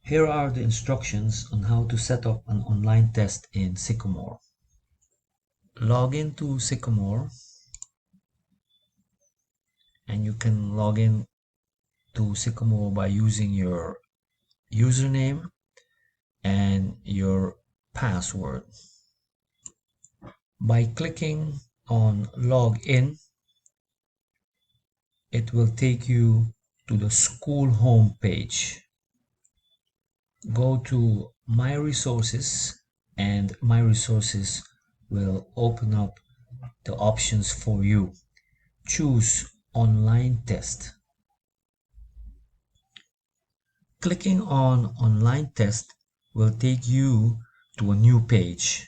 Here are the instructions on how to set up an online test in Sycamore. Log into Sycamore, and you can log in to Sycamore by using your username and your password. By clicking on log in, it will take you to the school home page. Go to My Resources, and My Resources will open up the options for you. Choose Online Test. Clicking on Online Test will take you to a new page.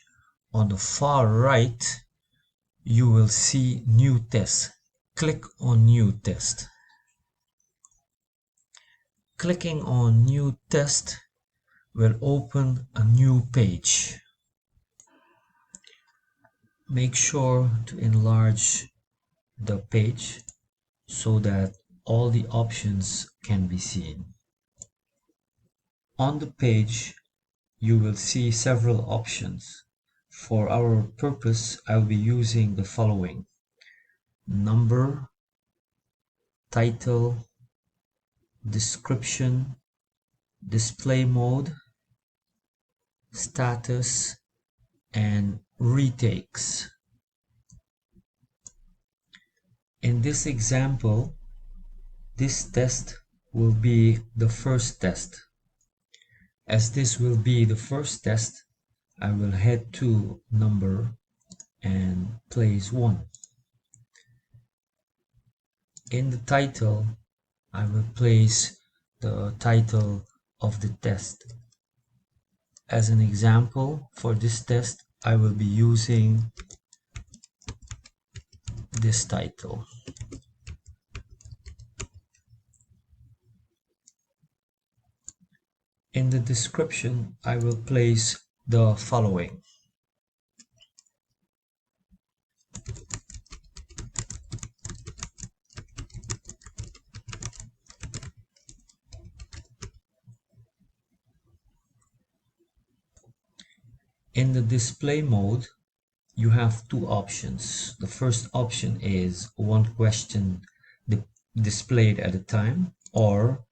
On the far right, you will see New Test. Click on New Test. Clicking on New Test will open a new page. Make sure to enlarge the page so that all the options can be seen. On the page, you will see several options. For our purpose, I will be using the following: number, title, description, display mode, status, and retakes. In this example, this test will be the first test. As this will be the first test, I will head to number and place 1. In the title, I will place the title of the test. As an example, for this test, I will be using this title. In the description, I will place the following: in the display mode, you have two options. The first option is one question displayed at a time, or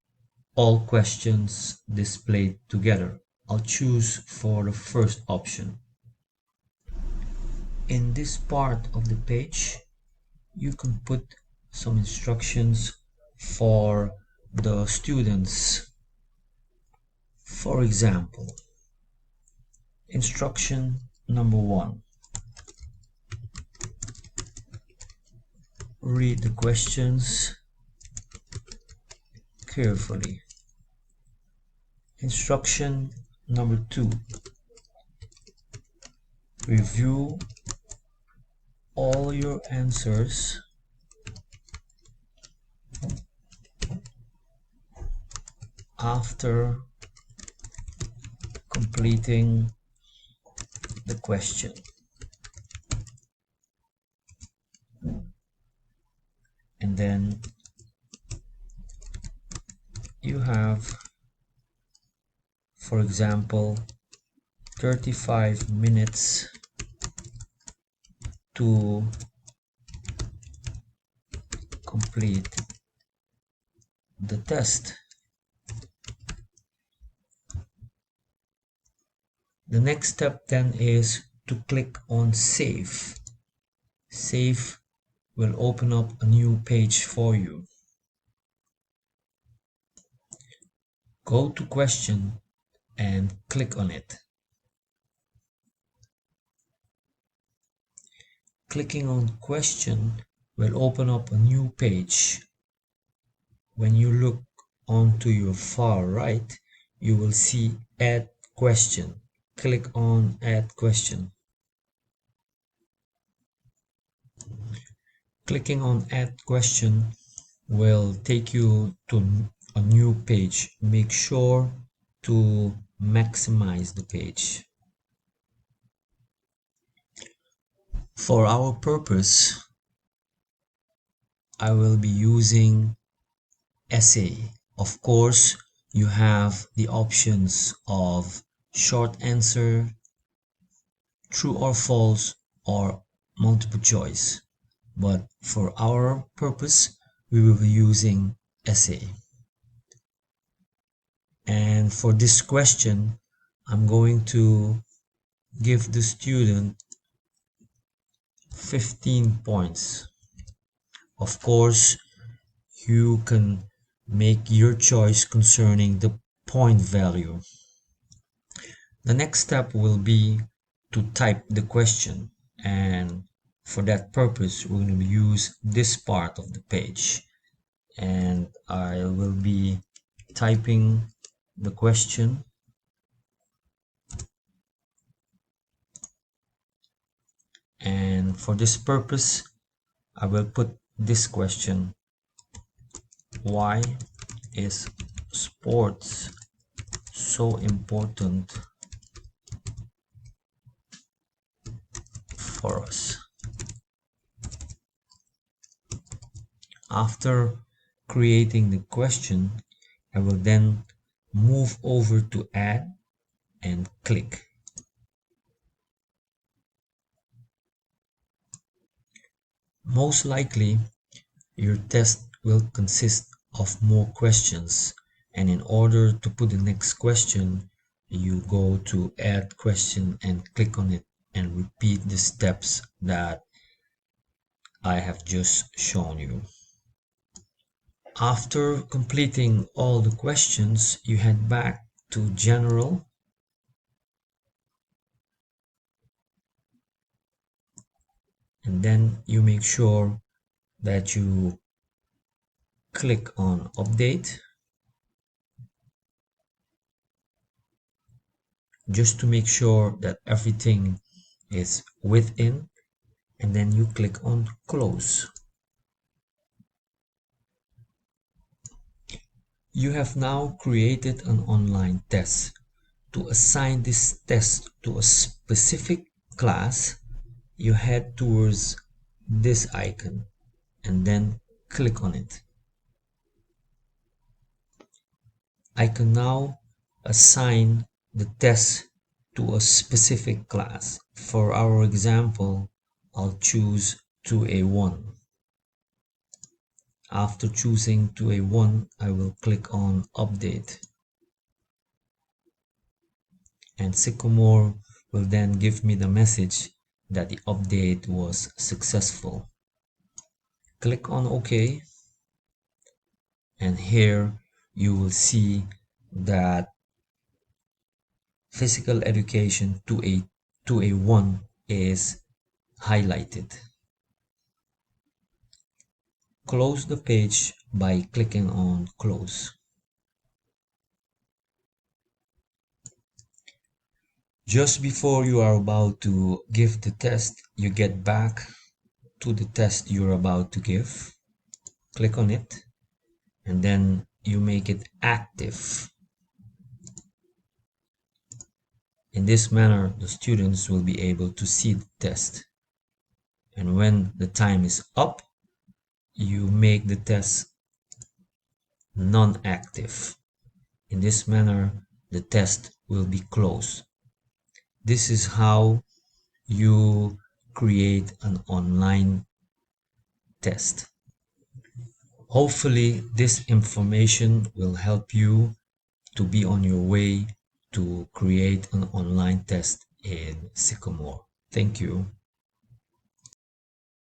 all questions displayed together. I'll choose for the first option. In this part of the page, you can put some instructions for the students. For example, instruction number 1. Read the questions carefully. Instruction number 2. Review all your answers after completing the question. And then you have, for example, 35 minutes to complete the test. The next step then is to click on Save. Save will open up a new page for you. Go to Question and click on it. Clicking on Question will open up a new page. When you look onto your far right, you will see Add Question. Click on Add Question. Clicking on Add Question will take you to a new page. Make sure to maximize the page. For our purpose, I will be using essay. Of course, you have the options of short answer, true or false, or multiple choice. But for our purpose, we will be using essay. And for this question, I'm going to give the student 15 points. Of course, you can make your choice concerning the point value. The next step will be to type the question, and for that purpose we're going to use this part of the page, and I will be typing the question, and for this purpose I will put this question: why is sports so important for us? After creating the question, I will then move over to add and click. Most likely, your test will consist of more questions, and in order to put the next question, you go to add question and click on it and repeat the steps that I have just shown you. After completing all the questions, you head back to General, and then you make sure that you click on Update, just to make sure that everything is within, and then you click on Close. You have now created an online test. To assign this test to a specific class, you head towards this icon and then click on it. I can now assign the test to a specific class. For our example, I'll choose 2A1. After choosing 2A1, I will click on Update, and Sycamore will then give me the message that the update was successful. Click on OK, and here you will see that physical education 2A1 is highlighted. Close the page by clicking on Close. Just before you are about to give the test, you get back to the test you're about to give. Click on it, and then you make it active. In this manner, the students will be able to see the test. And when the time is up, you make the test non-active. In this manner, the test will be closed. This is how you create an online test. Hopefully, this information will help you to be on your way to create an online test in Sycamore. Thank you.